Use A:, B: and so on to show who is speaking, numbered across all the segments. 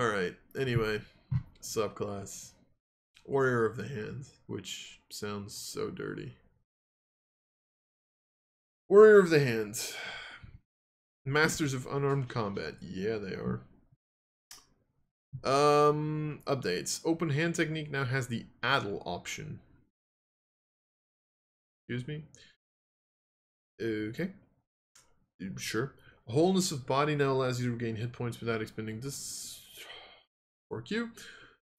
A: Alright, anyway, subclass. Warrior of the Hand, which sounds so dirty. Warrior of the Hand. Masters of Unarmed Combat. Yeah, they are. Updates. Open hand technique now has the Addle option. Excuse me? Okay. Sure. Wholeness of body now allows you to regain hit points without expending this. Or Q.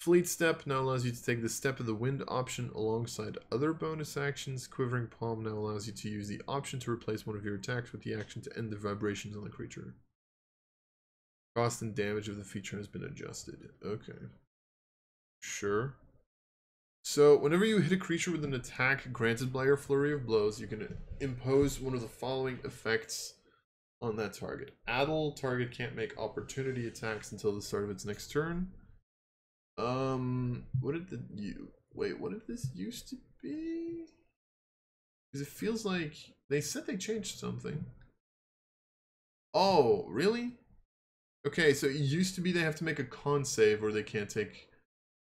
A: Fleet Step now allows you to take the Step of the Wind option alongside other bonus actions. Quivering Palm now allows you to use the option to replace one of your attacks with the action to end the vibrations on the creature. Cost and damage of the feature has been adjusted. Okay. Sure. So, whenever you hit a creature with an attack granted by your flurry of blows, you can impose one of the following effects on that target. Addle, target can't make opportunity attacks until the start of its next turn. What did what did this used to be? Because it feels like they said they changed something. Oh, really? Okay, so it used to be they have to make a con save or they can't take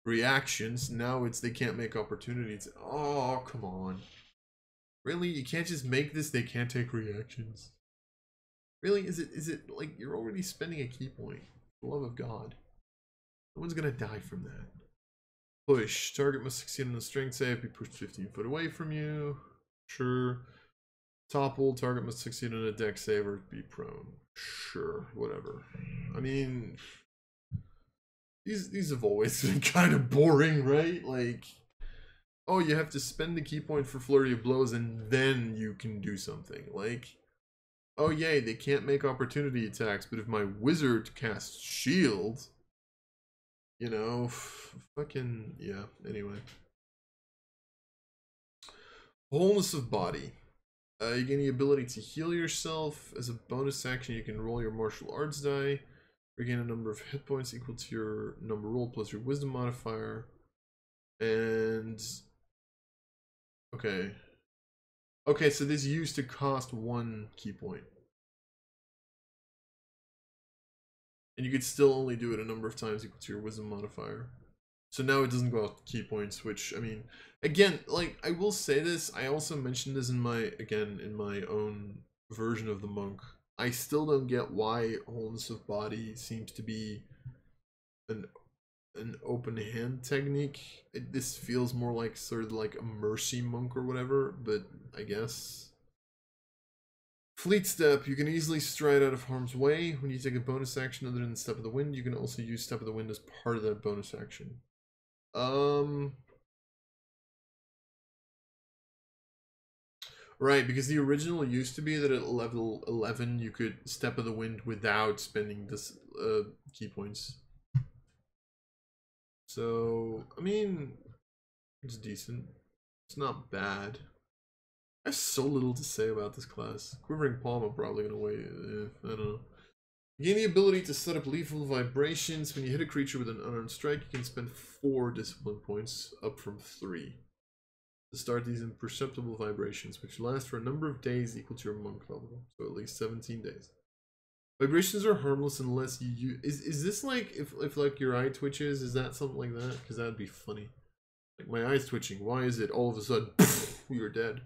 A: reactions. Now it's they can't make opportunities. Oh, come on. Really? You can't just make this they can't take reactions. Really? Is it like you're already spending a key point? For the love of God. No one's gonna die from that. Push. Target must succeed on a strength save. Be pushed 15 foot away from you. Sure. Topple. Target must succeed on a dex save or be prone. Sure. Whatever. I mean, these have always been kind of boring, right? Like, oh, you have to spend the key point for flurry of blows and then you can do something. Like, oh yay, they can't make opportunity attacks, but if my wizard casts shield, you know, fucking, yeah, anyway. Wholeness of body. You gain the ability to heal yourself. As a bonus action, you can roll your martial arts die. Regain a number of hit points equal to your number roll plus your wisdom modifier. And... okay. Okay, so this used to cost 1 key point. And you could still only do it a number of times equal to your wisdom modifier. So now it doesn't go out key points, which, I mean, again, like, I will say this, I also mentioned this in my, again, in my own version of the monk. I still don't get why wholeness of body seems to be an open hand technique. This feels more like sort of like a mercy monk or whatever, but I guess. Fleet Step, you can easily stride out of harm's way. When you take a bonus action other than Step of the Wind, you can also use Step of the Wind as part of that bonus action. Right, because the original used to be that at level 11 you could Step of the Wind without spending this key points. So, I mean, it's decent. It's not bad. I have so little to say about this class. Quivering Palm, I'm probably going to wait. I don't know. You gain the ability to set up lethal vibrations. When you hit a creature with an unarmed strike, you can spend 4 discipline points, up from 3. To start these imperceptible vibrations, which last for a number of days equal to your monk level. So at least 17 days. Vibrations are harmless unless you use... Is this like, if like your eye twitches, is that something like that? Because that'd be funny. Like, my eye's twitching. Why is it all of a sudden, you're dead?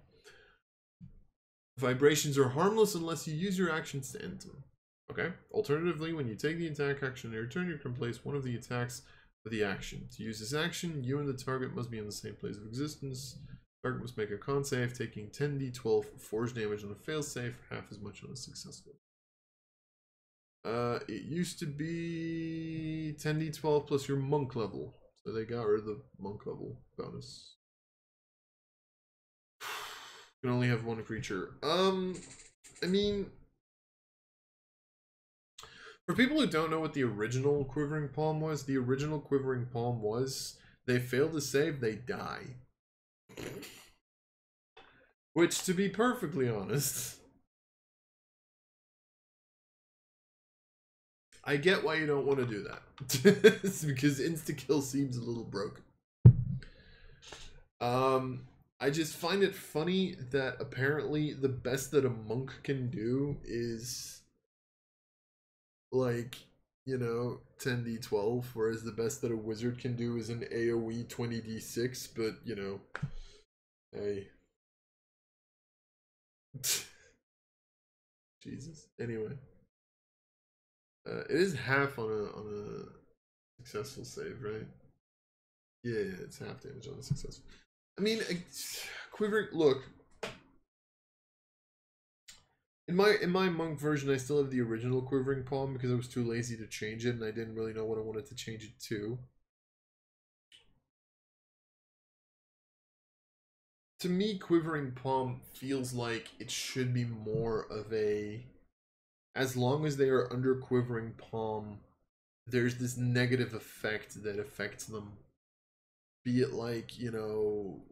A: Vibrations are harmless unless you use your actions to end them. Okay? Alternatively, when you take the attack action in your turn, you can place one of the attacks with the action. To use this action, you and the target must be in the same place of existence. Target must make a con save, taking 10d12 force damage on a fail save, half as much on a successful. It used to be 10d12 plus your monk level. So they got rid of the monk level bonus. You can only have 1 creature. I mean, for people who don't know what the original Quivering Palm was, the original Quivering Palm was, they fail to save, they die. Which, to be perfectly honest, I get why you don't want to do that. It's because insta-kill seems a little broken. I just find it funny that apparently the best that a monk can do is, like, you know, 10d12, whereas the best that a wizard can do is an AoE 20d6, but, you know, hey. Jesus. Anyway. It is half on a successful save, right? Yeah, it's half damage on a successful. I mean, quivering. Look, in my monk version, I still have the original quivering palm because I was too lazy to change it, and I didn't really know what I wanted to change it to. To me, quivering palm feels like it should be more of a. As long as they are under quivering palm, there's this negative effect that affects them. Be it like, you know,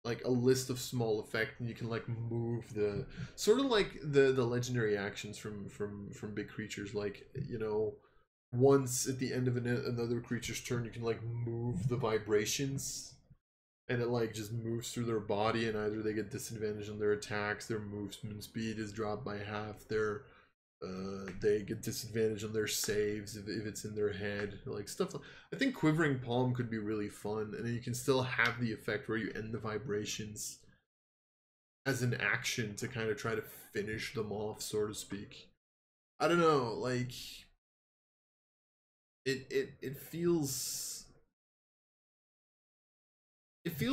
A: like a list of small effects, and you can like move the sort of like the legendary actions from big creatures, like, you know, once at the end of another creature's turn you can like move the vibrations, and it like just moves through their body, and either they get disadvantage on their attacks, their movement speed is dropped by half, their they get disadvantage on their saves if it's in their head, like stuff like. I think quivering palm could be really fun, and then you can still have the effect where you end the vibrations as an action to kind of try to finish them off, so to speak. I don't know, like it feels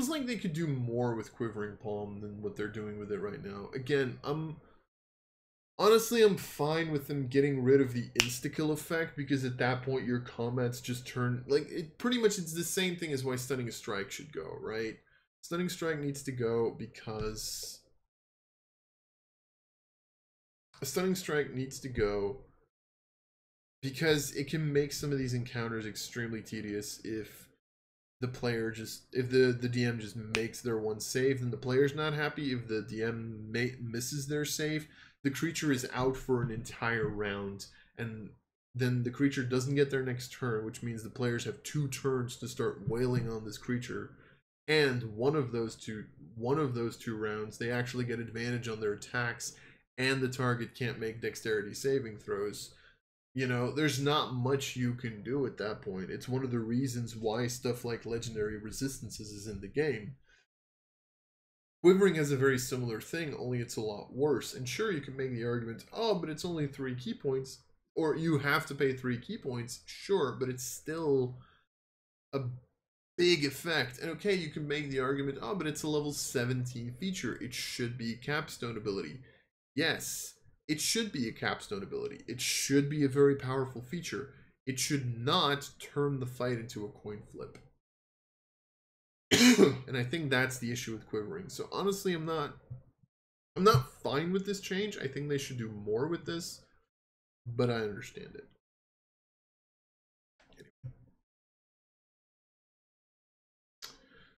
A: like they could do more with quivering palm than what they're doing with it right now. Again, honestly, I'm fine with them getting rid of the insta-kill effect, because at that point your combats just turn, like, it pretty much, it's the same thing as why Stunning a Strike should go, right? Stunning Strike needs to go because a Stunning Strike needs to go because it can make some of these encounters extremely tedious if the player just, if the DM just makes their one save, then the player's not happy. If the DM misses their save, the creature is out for an entire round, and then the creature doesn't get their next turn, which means the players have 2 turns to start wailing on this creature, and one of those two rounds they actually get advantage on their attacks, and the target can't make dexterity saving throws. You know, there's not much you can do at that point. It's one of the reasons why stuff like legendary resistances is in the game. Quivering has a very similar thing, only it's a lot worse. And sure, you can make the argument, oh, but it's only 3 key points, or you have to pay 3 key points. Sure, but it's still a big effect. And okay, you can make the argument, oh, but it's a level 17 feature. It should be capstone ability. Yes, it should be a capstone ability. It should be a very powerful feature. It should not turn the fight into a coin flip. And I think that's the issue with quivering. So honestly, I'm not fine with this change. I think they should do more with this, but I understand it.